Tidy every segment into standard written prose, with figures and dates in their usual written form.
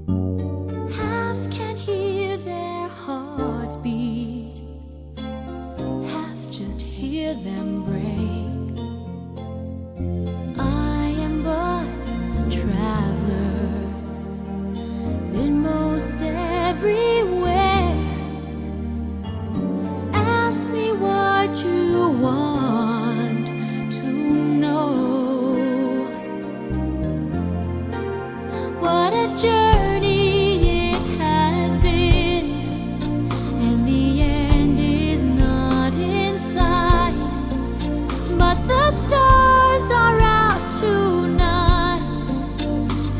Half can hear their hearts beat, half just hear them break. I am but a traveler, been most everywhere. Ask me what you want to know. What a journey it has been, and the end is not in sight. But the stars are out tonight,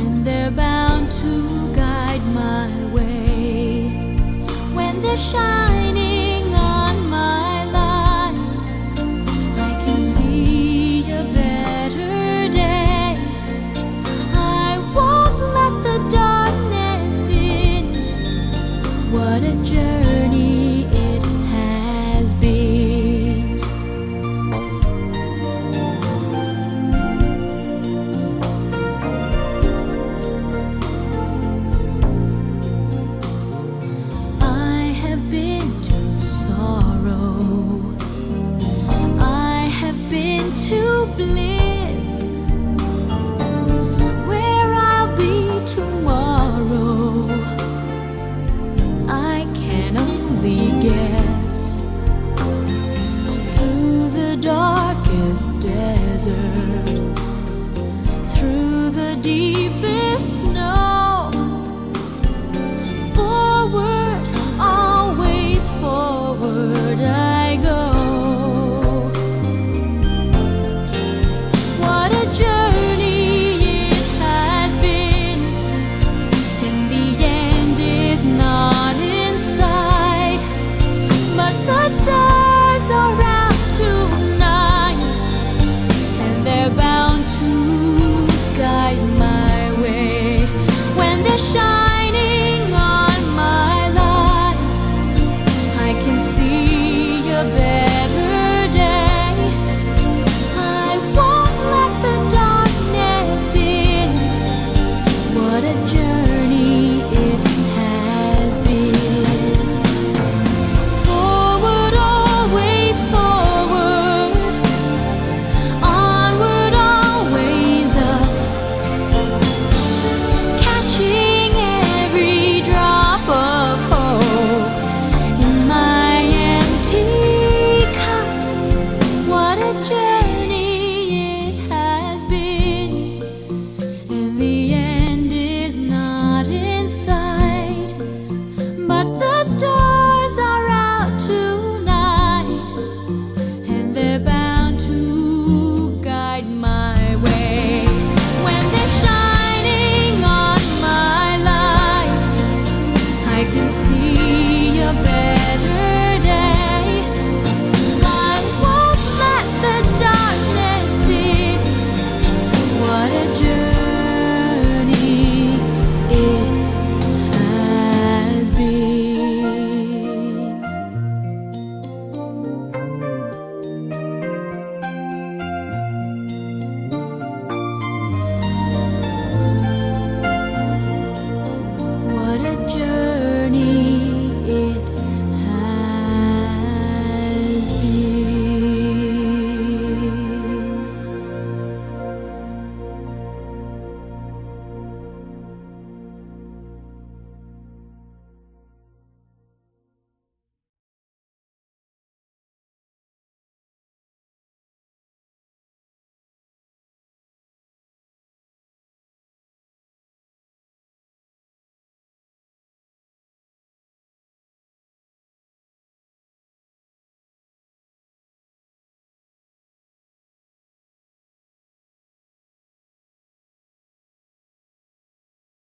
and they're bound to guide my way. When they're shining on my life, I can see a better day. I won't let the darkness in. What a journey it has been. I have been to sorrow, I have been to bliss. Where I'll be tomorrow, I can only guess. Through the darkest desert, through the deepest snow, forward, always forward I go. What a journey it has been, and the end is not in sight. But the stars are out tonight, and they're bound to guide my way. When they're shining on my life, I can see a better day. I won't let the darkness in. What a journey it has been. Forward, always forward. Onward, always up. Catching every drop of hope in my empty cup. What a journey it has been, and the end is not in sight. But the stars are out tonight, and they're bound to guide my way. When they're shining on my life, I can see a better